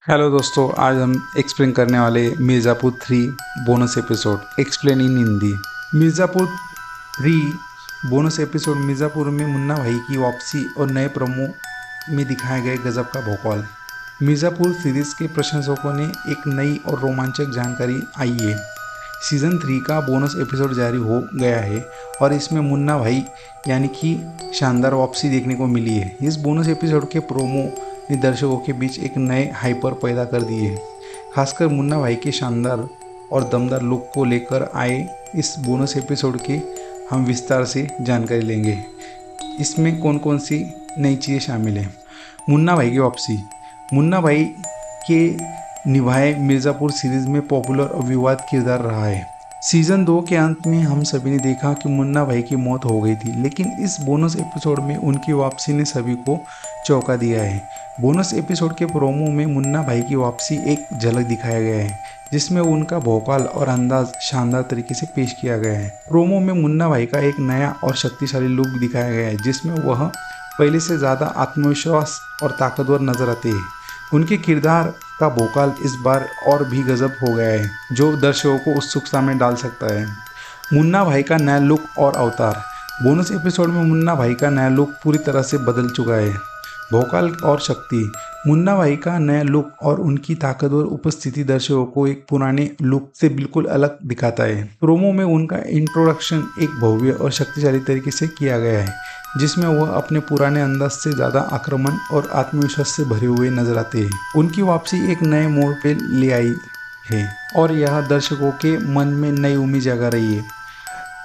Hello दोस्तों, आज हम एक्सप्लेन करने वाले Mirzapur 3 bonus episode explain in Hindi. Mirzapur 3 bonus episode Mirzapur में मुन्ना भाई की वापसी और नए प्रोमो में दिखाए गए गजब का भौकाल। मिर्ज़ापुर सीरीज़ के प्रशंसकों ने एक नई और रोमांचक जानकारी आई है। सीज़न 3 का बोनस एपिसोड जारी हो गया है और इसमें मुन्ना भाई यानी कि शानदार वापसी देखने को मिली है। इस बोनस एपिसोड के प्रोमो ने दर्शकों के बीच एक नए हाइपर पैदा कर दिए हैं। खासकर मुन्ना भाई के शानदार और दमदार लुक को लेकर आए इस बोनस एपिसोड के हम विस्तार से जानकारी लेंगे। इसमें कौन कौन सी नई चीज़ें शामिल हैं। मुन्ना भाई की वापसी। मुन्ना भाई के निभाए मिर्ज़ापुर सीरीज में पॉपुलर और विवाद किरदार रहा है। सीजन 2 के अंत में हम सभी ने देखा कि मुन्ना भाई की मौत हो गई थी, लेकिन इस बोनस एपिसोड में उनकी वापसी ने सभी को चौंका दिया है। बोनस एपिसोड के प्रोमो में मुन्ना भाई की वापसी एक झलक दिखाया गया है, जिसमें उनका भोपाल और अंदाज शानदार तरीके से पेश किया गया है। प्रोमो में मुन्ना भाई का एक नया और शक्तिशाली लुक दिखाया गया है, जिसमें वह पहले से ज़्यादा आत्मविश्वास और ताकतवर नजर आते हैं। उनके किरदार का भोकाल इस बार और भी गजब हो गया है, जो दर्शकों को उत्सुकता में डाल सकता है। मुन्ना भाई का नया लुक और अवतार। बोनस एपिसोड में मुन्ना भाई का नया लुक पूरी तरह से बदल चुका है। भोकाल और शक्ति। मुन्ना भाई का नया लुक और उनकी ताकतवर उपस्थिति दर्शकों को एक पुराने लुक से बिल्कुल अलग दिखाता है। प्रोमो में उनका इंट्रोडक्शन एक भव्य और शक्तिशाली तरीके से किया गया है, जिसमें वह अपने पुराने अंदाज से ज़्यादा आक्रामक और आत्मविश्वास से भरे हुए नजर आते हैं। उनकी वापसी एक नए मोड़ पे ले आई है और यह दर्शकों के मन में नई उम्मीद जगा रही है।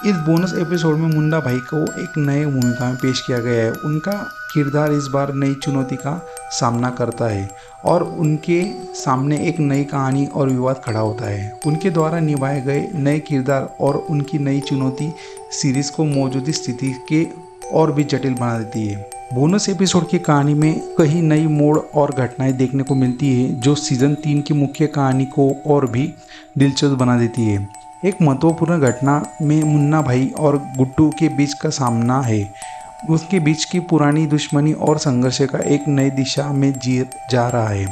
इस बोनस एपिसोड में मुन्ना भाई को एक नए भूमिका में पेश किया गया है। उनका किरदार इस बार नई चुनौती का सामना करता है और उनके सामने एक नई कहानी और विवाद खड़ा होता है। उनके द्वारा निभाए गए नए किरदार और उनकी नई चुनौती सीरीज को मौजूदा स्थिति के और भी जटिल बना देती है। बोनस एपिसोड की कहानी में कई नई मोड़ और घटनाएं देखने को मिलती है, जो सीजन 3 की मुख्य कहानी को और भी दिलचस्प बना देती है। एक महत्वपूर्ण घटना में मुन्ना भाई और गुड्डू के बीच का सामना है। उसके बीच की पुरानी दुश्मनी और संघर्ष का एक नई दिशा में जा रहा है।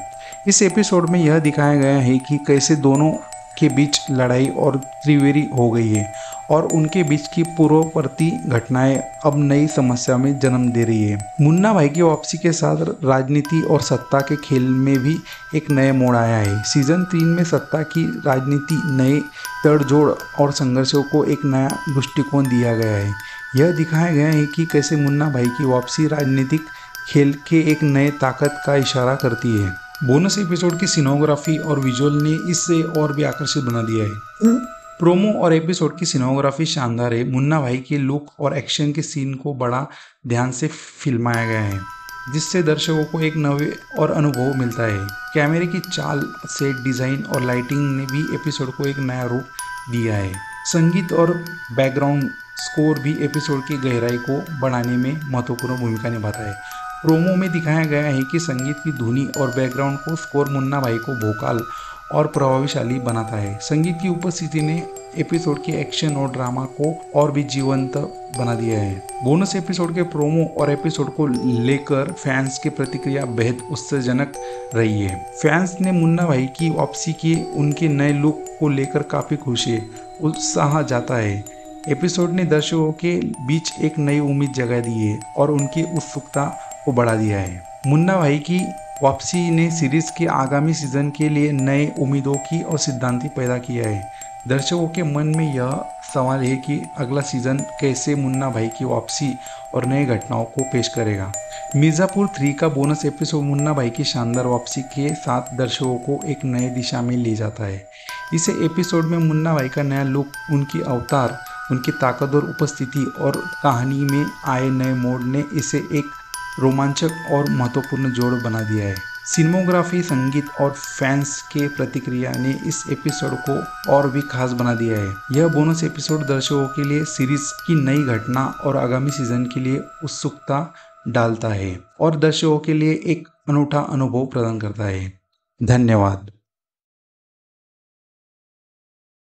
इस एपिसोड में यह दिखाया गया है कि कैसे दोनों के बीच लड़ाई और त्रिवेरी हो गई है और उनके बीच की पूर्ववर्ती घटनाएं अब नई समस्या में जन्म दे रही है। मुन्ना भाई की वापसी के साथ राजनीति और सत्ता के खेल में भी एक नया मोड़ आया है। सीजन 3 में सत्ता की राजनीति नए तड़जोड़ और संघर्षों को एक नया दृष्टिकोण दिया गया है। यह दिखाया गया है कि कैसे मुन्ना भाई की वापसी राजनीतिक खेल के एक नए ताकत का इशारा करती है। बोनस एपिसोड की सिनेमोग्राफी और विजुअल ने इसे और भी आकर्षित बना दिया है। प्रोमो और एपिसोड की सिनेमोग्राफी शानदार है। मुन्ना भाई के लुक और एक्शन के सीन को बड़ा ध्यान से फिल्माया गया है, जिससे दर्शकों को एक नए और अनुभव मिलता है। कैमरे की चाल, सेट डिज़ाइन और लाइटिंग ने भी एपिसोड को एक नया रूप दिया है। संगीत और बैकग्राउंड स्कोर भी एपिसोड की गहराई को बढ़ाने में महत्वपूर्ण भूमिका निभाता है। प्रोमो में दिखाया गया है कि संगीत की धुनी और बैकग्राउंड को स्कोर मुन्ना भाई को भोकाल और प्रभावशाली बनाता है। संगीत की उपस्थिति ने एपिसोड के एक्शन और ड्रामा को और भी जीवंत बना दिया है। बोनस एपिसोड के प्रोमो और एपिसोड को लेकर फैंस की प्रतिक्रिया बेहद उत्साहजनक रही है। फैंस ने मुन्ना भाई की वापसी के उनके नए लुक को लेकर काफ़ी खुश है, उत्साह जाता है। एपिसोड ने दर्शकों के बीच एक नई उम्मीद जगा दी है और उनकी उत्सुकता को बढ़ा दिया है। मुन्ना भाई की वापसी ने सीरीज के आगामी सीजन के लिए नए उम्मीदों की और सिद्धांत पैदा किया है। दर्शकों के मन में यह सवाल है कि अगला सीजन कैसे मुन्ना भाई की वापसी और नई घटनाओं को पेश करेगा। मिर्ज़ापुर 3 का बोनस एपिसोड मुन्ना भाई की शानदार वापसी के साथ दर्शकों को एक नए दिशा में ले जाता है। इस एपिसोड में मुन्ना भाई का नया लुक, उनकी अवतार, उनकी ताकतवर उपस्थिति और कहानी में आए नए मोड़ ने इसे एक रोमांचक और महत्वपूर्ण जोड़ बना दिया है। सिनेमोग्राफी, संगीत और फैंस के प्रतिक्रिया ने इस एपिसोड को और भी खास बना दिया है। यह बोनस एपिसोड दर्शकों के लिए सीरीज की नई घटना और आगामी सीजन के लिए उत्सुकता डालता है और दर्शकों के लिए एक अनूठा अनुभव प्रदान करता है। धन्यवाद।